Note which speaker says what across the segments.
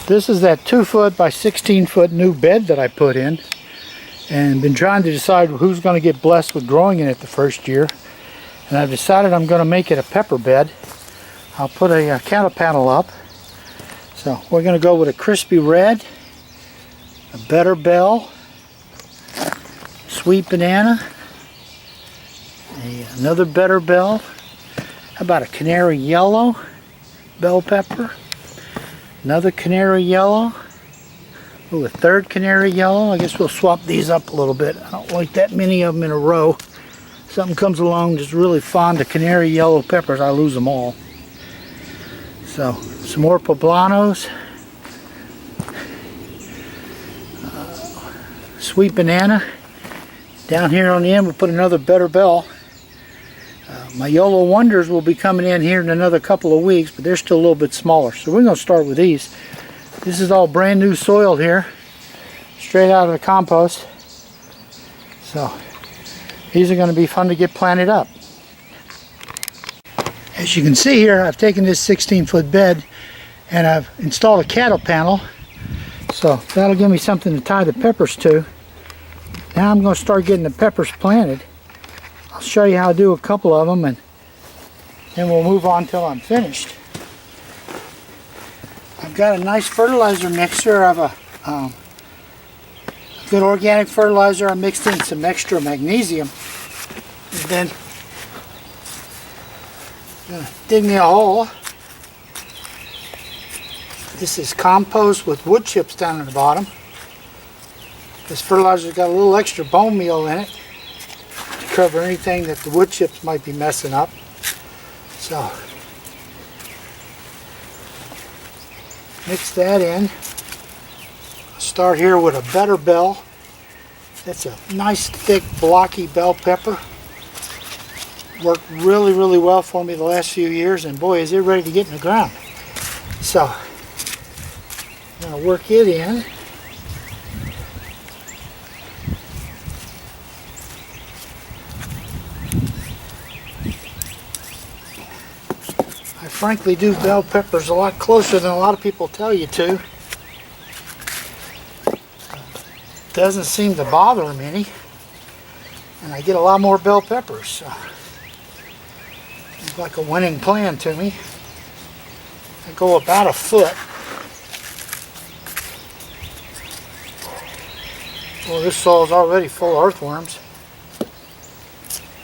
Speaker 1: This is that 2-foot by 16-foot new bed that I put in, and been trying to decide who's going to get blessed with growing in it the first year. And I've decided I'm going to make it a pepper bed. I'll put a cattle panel up. So we're going to go with a crispy red, a Better Bell, sweet banana, another Better Bell. How about a canary yellow bell pepper? Another canary yellow. Ooh, a third canary yellow. I guess we'll swap these up a little bit. I don't like that many of them in a row. Something comes along that's really fond of canary yellow peppers, I lose them all. So, some more poblanos. Sweet banana. Down here on the end we'll put another Better Bell. My Yolo Wonders will be coming in here in another couple of weeks, but they're still a little bit smaller. So we're going to start with these. This is all brand new soil here, straight out of the compost. So these are going to be fun to get planted up. As you can see here, I've taken this 16-foot bed and I've installed a cattle panel. So that'll give me something to tie the peppers to. Now I'm going to start getting the peppers planted. I'll show you how to do a couple of them, and then we'll move on till I'm finished. I've got a nice fertilizer mixer. I have a good organic fertilizer. I mixed in some extra magnesium. And then I'm going to dig me a hole. This is compost with wood chips down at the bottom. This fertilizer's got a little extra bone meal in it to cover anything that the wood chips might be messing up. So mix that in. I'll start here with a Better Bell. That's a nice thick blocky bell pepper. Worked really well for me the last few years, and boy is it ready to get in the ground. So I'm going to work it in. I frankly do bell peppers a lot closer than a lot of people tell you to. Doesn't seem to bother them any, and I get a lot more bell peppers. So it's like a winning plan to me. I go about a foot. Well, this soil is already full of earthworms.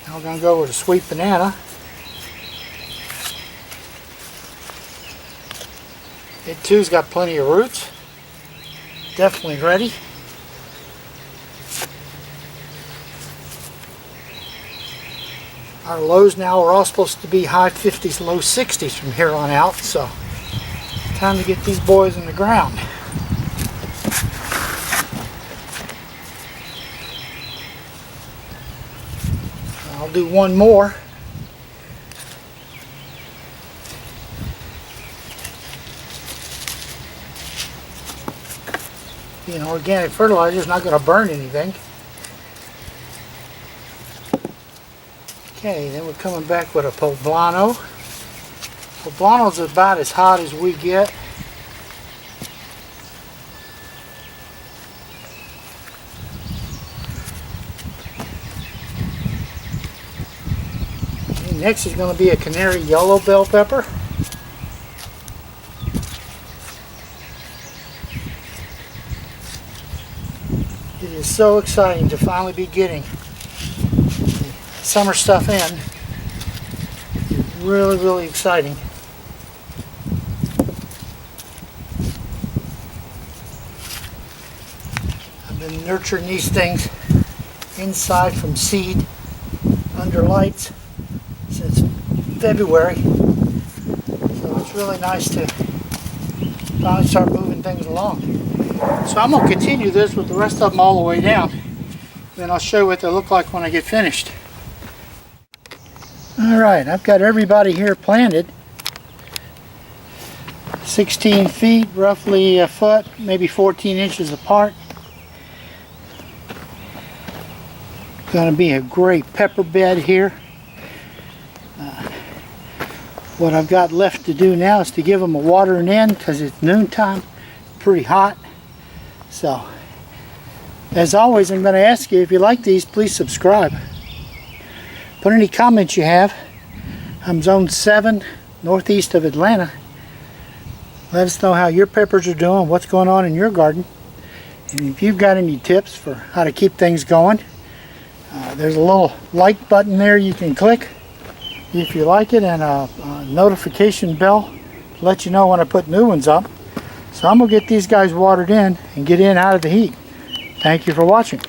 Speaker 1: Now we're going to go with a sweet banana. It too's got plenty of roots. Definitely ready. Our lows now are all supposed to be high 50s, low 60s from here on out, so time to get these boys in the ground. I'll do one more. You know, organic fertilizer is not going to burn anything. Okay, then we're coming back with a poblano. Poblano's about as hot as we get. And next is going to be a canary yellow bell pepper. It is so exciting to finally be getting summer stuff in. It's really exciting. I've been nurturing these things inside from seed under lights since February, so it's really nice to finally start moving things along. So I'm going to continue this with the rest of them all the way down, then I'll show you what they look like when I get finished. Alright, I've got everybody here planted. 16 feet, roughly a foot, maybe 14 inches apart. Going to be a great pepper bed here. What I've got left to do now is to give them a watering in because it's noontime, pretty hot. So, as always, I'm going to ask you, if you like these, please subscribe. Put any comments you have. I'm Zone 7, northeast of Atlanta. Let us know how your peppers are doing, what's going on in your garden. And if you've got any tips for how to keep things going, there's a little like button there you can click if you like it, and a notification bell to let you know when I put new ones up. So I'm going to get these guys watered in and get in out of the heat. Thank you for watching.